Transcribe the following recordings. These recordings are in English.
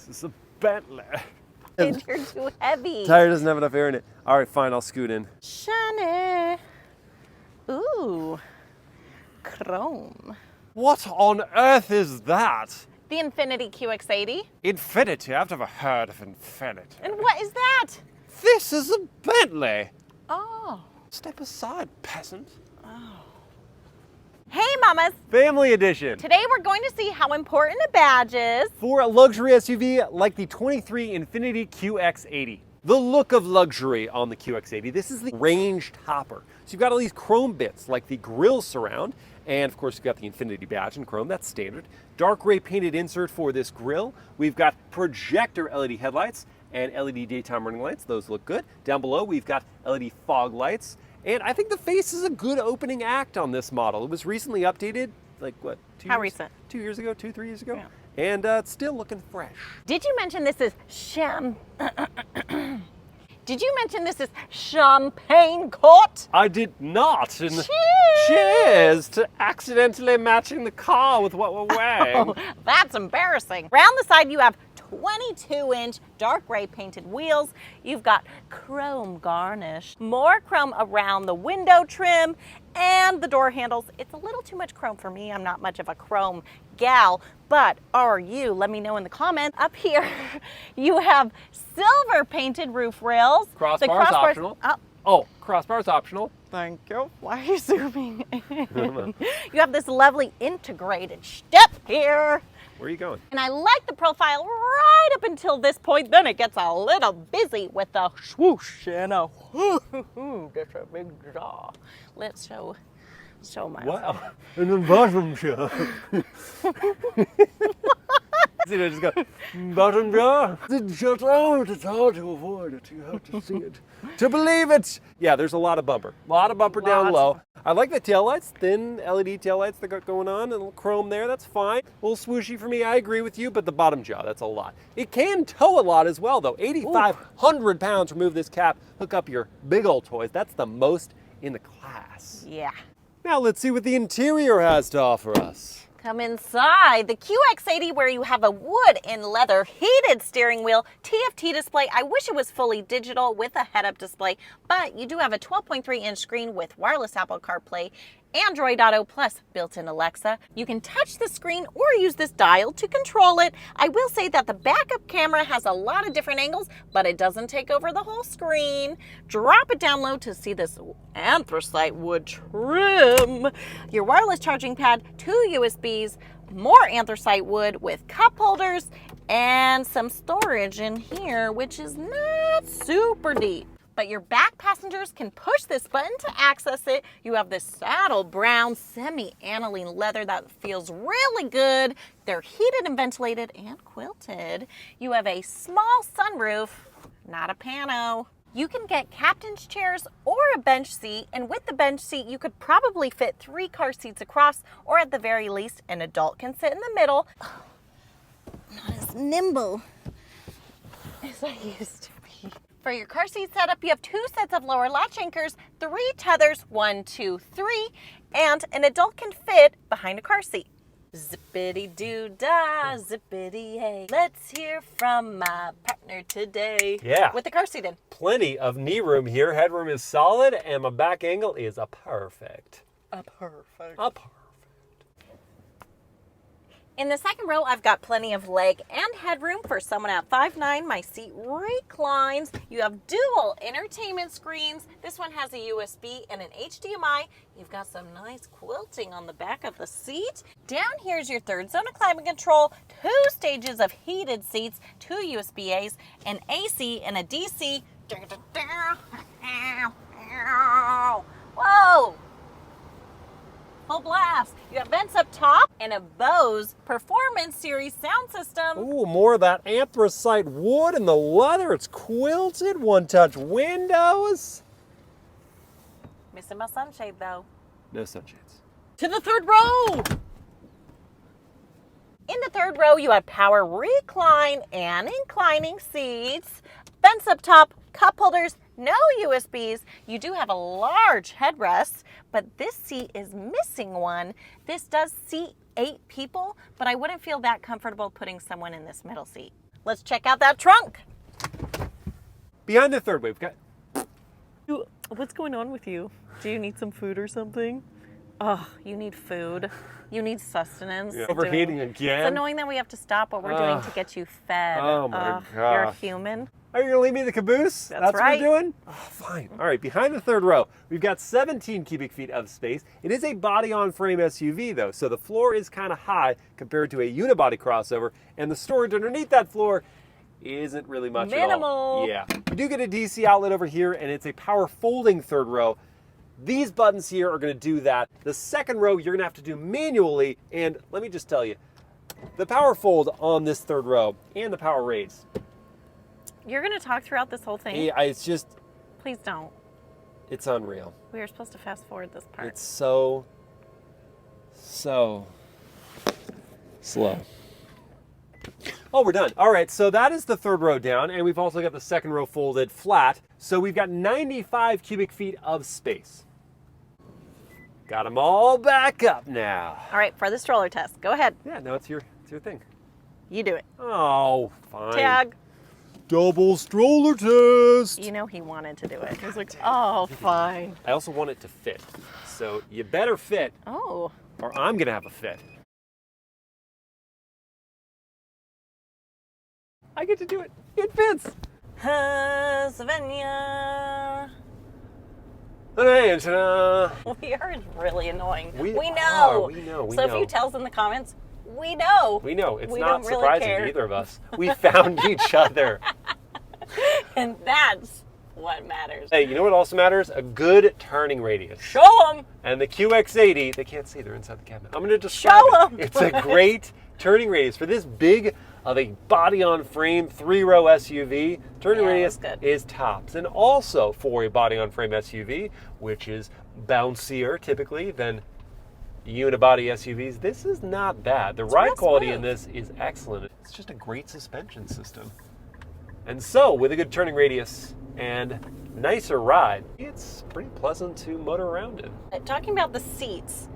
is a Bentley. And you're too heavy. Tire doesn't have enough air in it. All right, fine, I'll scoot in. Shiny. Ooh, chrome. What on earth is that? The Infiniti QX80. Infiniti? I've never heard of Infiniti. And what is that? This is a Bentley. Oh. Step aside, peasant. Hey, mamas. Family edition. Today we're going to see how important a badge is For a luxury SUV like the 23 Infiniti QX80. The look of luxury on the QX80. This is the range topper. So you've got all these chrome bits like the grille surround, and of course you've got the Infiniti badge in chrome, that's standard. Dark gray painted insert for this grille. We've got projector LED headlights and LED daytime running lights, those look good. Down below we've got LED fog lights, and I think the face is a good opening act on this model. It was recently updated, like what, 2 years? How recent? 2 years ago, 3 years ago? Yeah. And it's still looking fresh. Did you mention this is Did you mention this is champagne court? I did not. Cheers! Cheers to accidentally matching the car with what we're wearing. Oh, that's embarrassing. Round the side you have 22-inch dark gray painted wheels. You've got chrome garnish, more chrome around the window trim and the door handles. It's a little too much chrome for me. I'm not much of a chrome gal, but are you? Let me know in the comments. Up here, you have silver painted roof rails. Crossbars optional. Oh, crossbars optional. Thank you. Why are you zooming in? You have this lovely integrated step here. Where are you going? And I like the profile right up until this point. Then it gets a little busy with the swoosh and a whoo. That's a big jaw. Let's show my. Wow. And the bottom jaw. See, they just go, bottom jaw. Shut out. It's hard to avoid it. You have to see it to believe it. Yeah, there's a lot of bumper. A lot of bumper down low. I like the taillights, thin LED taillights that got going on, and a little chrome there, that's fine. A little swooshy for me, I agree with you, but the bottom jaw, that's a lot. It can tow a lot as well, though. 8,500 pounds, remove this cap, hook up your big old toys. That's the most in the class. Yeah. Now let's see what the interior has to offer us. Come inside the QX80 where you have a wood and leather heated steering wheel, TFT display. I wish it was fully digital with a head-up display, but you do have a 12.3-inch screen with wireless Apple CarPlay, Android Auto plus built-in Alexa. You can touch the screen or use this dial to control it. I will say that the backup camera has a lot of different angles, but it doesn't take over the whole screen. Drop it down low to see this anthracite wood trim. Your wireless charging pad, 2 USBs, more anthracite wood with cup holders, and some storage in here, which is not super deep. But your back passengers can push this button to access it. You have this saddle brown semi-aniline leather that feels really good. They're heated and ventilated and quilted. You have a small sunroof, not a pano. You can get captain's chairs or a bench seat, and with the bench seat, you could probably fit 3 car seats across, or at the very least, an adult can sit in the middle. Not as nimble as I used to be. For your car seat setup, you have 2 sets of lower latch anchors, 3 tethers, 1, 2, 3, and an adult can fit behind a car seat. Zippity-doo-dah, zippity-hey. Let's hear from my partner today. Yeah. With the car seat in. Plenty of knee room here. Headroom is solid, and my back angle is a perfect. A perfect. A perfect. In the second row, I've got plenty of leg and headroom for someone at 5'9". My seat reclines. You have dual entertainment screens. This one has a USB and an HDMI. You've got some nice quilting on the back of the seat. Down here's your third zone of climate control, 2 stages of heated seats, 2 USB-As, an AC and a DC. Whoa! Full blast. You have vents up top and a Bose Performance Series sound system. Ooh, more of that anthracite wood and the leather. It's quilted, one-touch windows. Missing my sunshade though. No sunshades. To the third row. In the third row, you have power recline and inclining seats, vents up top, cup holders, no USBs. You do have a large headrest, but this seat is missing one. This does seat 8 people, but I wouldn't feel that comfortable putting someone in this middle seat. Let's check out that trunk. Behind the third way, we've got... What's going on with you? Do you need some food or something? Oh, you need food. You need sustenance. Yeah. Overheating again. It's annoying that we have to stop what we're doing to get you fed. Oh my gosh. You're a human. Are you going to leave me in the caboose? That's right. What we're doing? Oh, fine. All right, behind the third row, we've got 17 cubic feet of space. It is a body-on-frame SUV, though, so the floor is kind of high compared to a unibody crossover, and the storage underneath that floor isn't really much at all. Yeah. You do get a DC outlet over here, and it's a power folding third row. These buttons here are going to do that. The second row, you're going to have to do manually, and let me just tell you, the power fold on this third row and the power raise. You're going to talk throughout this whole thing? Yeah, it's just... Please don't. It's unreal. We were supposed to fast forward this part. It's so slow. Oh, we're done. All right, so that is the third row down, and we've also got the second row folded flat. So we've got 95 cubic feet of space. Got them all back up now. All right, for the stroller test, go ahead. Yeah, no, it's your thing. You do it. Oh, fine. Tag. Double stroller test. You know he wanted to do it. He was like, oh, fine. I also want it to fit. So you better fit. Oh. Or I'm going to have a fit. I get to do it. It fits. Savannah. Ta-da. We are really annoying. We know. know. So if you tell us in the comments, we know. We know. It's we not don't really surprising care. to either of us. We found each other. And that's what matters. Hey, you know what also matters? A good turning radius. Show them. And the QX80, they can't see, they're inside the cabinet. I'm going to describe Show it. It's a great turning radius. For this big of a body-on-frame 3-row SUV, turning radius is tops. And also for a body-on-frame SUV, which is bouncier typically than unibody SUVs, this is not bad. The ride quality in this is excellent. It's just a great suspension system. And so, with a good turning radius and nicer ride, it's pretty pleasant to motor around in. Talking about the seats,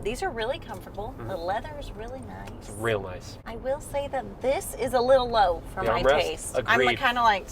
these are really comfortable. The leather is really nice. It's real nice. I will say that this is a little low for my taste. Agreed. I'm kind of like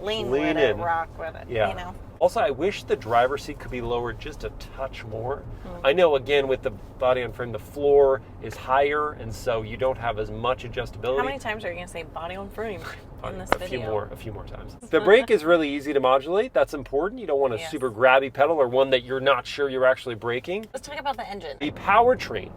lean with it, rock with it, yeah. you know. Also, I wish the driver's seat could be lowered just a touch more. I know, again, with the body on frame, the floor is higher, and so you don't have as much adjustability. How many times are you going to say body on frame in this video? A few more times. The brake is really easy to modulate. That's important. You don't want a super grabby pedal or one that you're not sure you're actually braking. Let's talk about the engine. The powertrain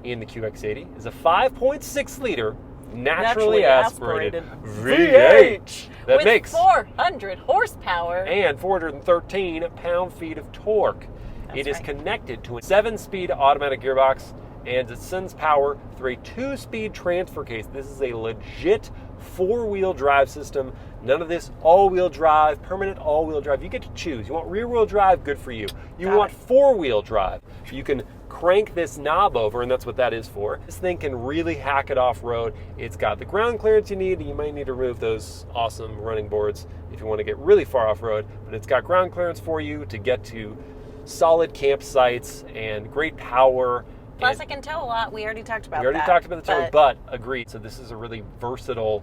in the QX80 is a 5.6 liter naturally aspirated V8 that with makes 400 horsepower and 413 pound-feet of torque. It is connected to a 7-speed automatic gearbox, and it sends power through a 2-speed transfer case. This is a legit 4-wheel drive system. None of this all-wheel drive, permanent all-wheel drive. You get to choose. You want rear-wheel drive? Good for you. You want 4-wheel drive. You can crank this knob over, and that's what that is for. This thing can really hack it off-road. It's got the ground clearance you need. You might need to remove those awesome running boards if you want to get really far off-road, but it's got ground clearance for you to get to solid campsites and great power. Plus, it can tow a lot. We already talked about that. We already talked about the towing, but agreed. So this is a really versatile,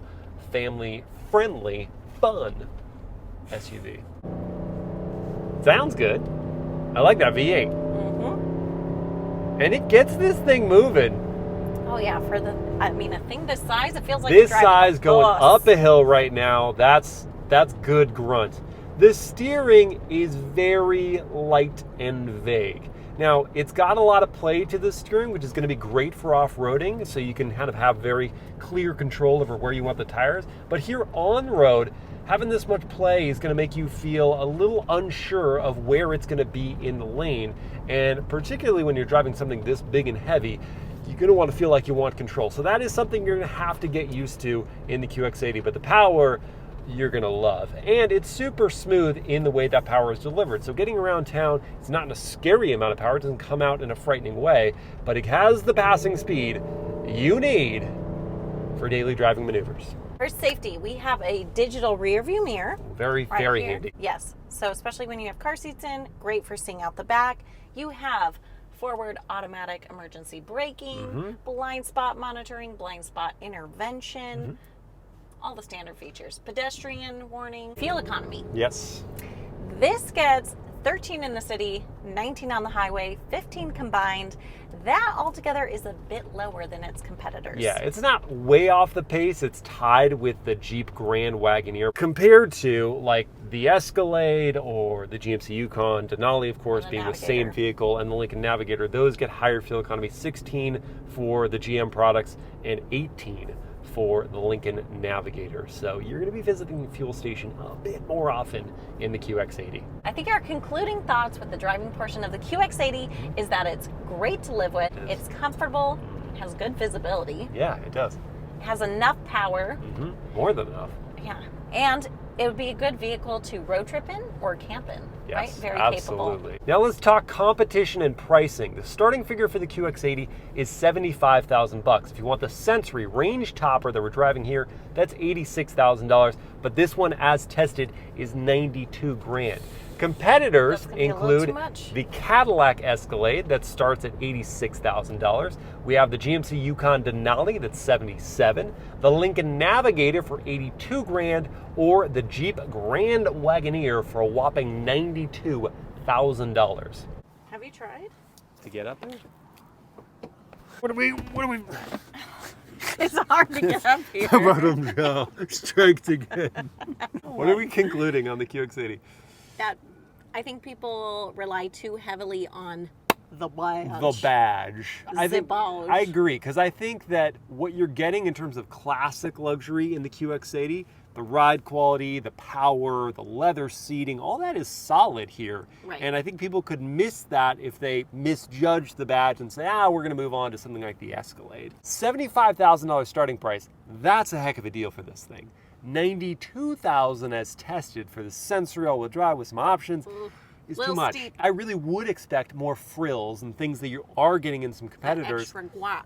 family-friendly, fun SUV. Sounds good. I like that V8. And it gets this thing moving. Oh yeah, for the, I mean, a thing this size, it feels like this size going up a hill right now. That's good grunt. The steering is very light and vague. Now, it's got a lot of play to the steering, which is going to be great for off-roading, so you can kind of have very clear control over where you want the tires. But here on road, having this much play is going to make you feel a little unsure of where it's going to be in the lane. And particularly when you're driving something this big and heavy, you're going to want to feel like you want control. So that is something you're going to have to get used to in the QX80. But the power, you're going to love. And it's super smooth in the way that power is delivered. So getting around town, it's not in a scary amount of power. It doesn't come out in a frightening way. But it has the passing speed you need for daily driving maneuvers. For safety, we have a digital rear view mirror. Very handy. Yes. So especially when you have car seats in, great for seeing out the back. You have forward automatic emergency braking, blind spot monitoring, blind spot intervention, all the standard features. Pedestrian warning, fuel economy. Yes. This gets 13 in the city, 19 on the highway, 15 combined. That altogether is a bit lower than its competitors. Yeah, it's not way off the pace. It's tied with the Jeep Grand Wagoneer compared to like the Escalade or the GMC Yukon, Denali, of course, being the same vehicle, and the Lincoln Navigator. Those get higher fuel economy, 16 for the GM products and 18 for the Lincoln Navigator. So you're going to be visiting the fuel station a bit more often in the QX80. I think our concluding thoughts with the driving portion of the QX80 is that it's great to live with, it's comfortable, has good visibility. Yeah, it does. It has enough power. More than enough. Yeah. And it would be a good vehicle to road trip in or camp in, yes, right? Very absolutely. capable. Now let's talk competition and pricing. The starting figure for the QX80 is $75,000. If you want the Sensory range topper that we're driving here, that's $86,000. But this one, as tested, is $92,000. Competitors include the Cadillac Escalade that starts at $86,000. We have the GMC Yukon Denali that's $77,000, the Lincoln Navigator for $82,000, or the Jeep Grand Wagoneer for a whopping $92,000. Have you tried? To get up there? What are we? It's hard to get up here. Bottom down. Strength again. What are we concluding on the QX80? That I think people rely too heavily on the badge. The badge. Badge. I agree, because I think that what you're getting in terms of classic luxury in the QX80, the ride quality, the power, the leather seating, all that is solid here. Right. And I think people could miss that if they misjudge the badge and say, we're going to move on to something like the Escalade. $75,000 starting price, that's a heck of a deal for this thing. $92,000 as tested for the Sensory all-wheel drive with some options is too much. Steep. I really would expect more frills and things that you are getting in some competitors. The extra guac.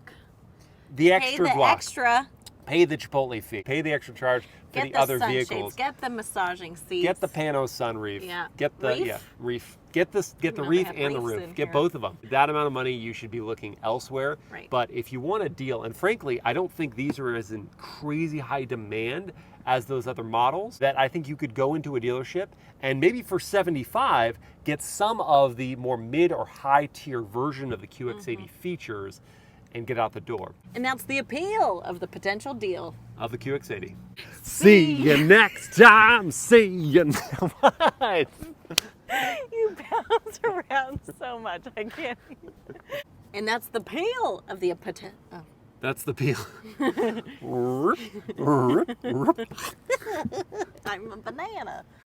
The extra guac. Extra. Pay the Chipotle fee. Pay the extra charge for the other sunshades, vehicles. Get the massaging seats. Get the Pano sunroof. Yeah. Get the reef. Get the reef and the roof. Get both of them. That amount of money, you should be looking elsewhere. Right. But if you want a deal, and frankly, I don't think these are as in crazy high demand as those other models, that I think you could go into a dealership and maybe for $75,000 get some of the more mid or high tier version of the QX80 features and get out the door. And that's the appeal of the potential deal of the QX80. See you next time. See you. What? You bounce around so much, I can't. And that's the appeal of the potential. Oh. That's the peel. I'm a banana.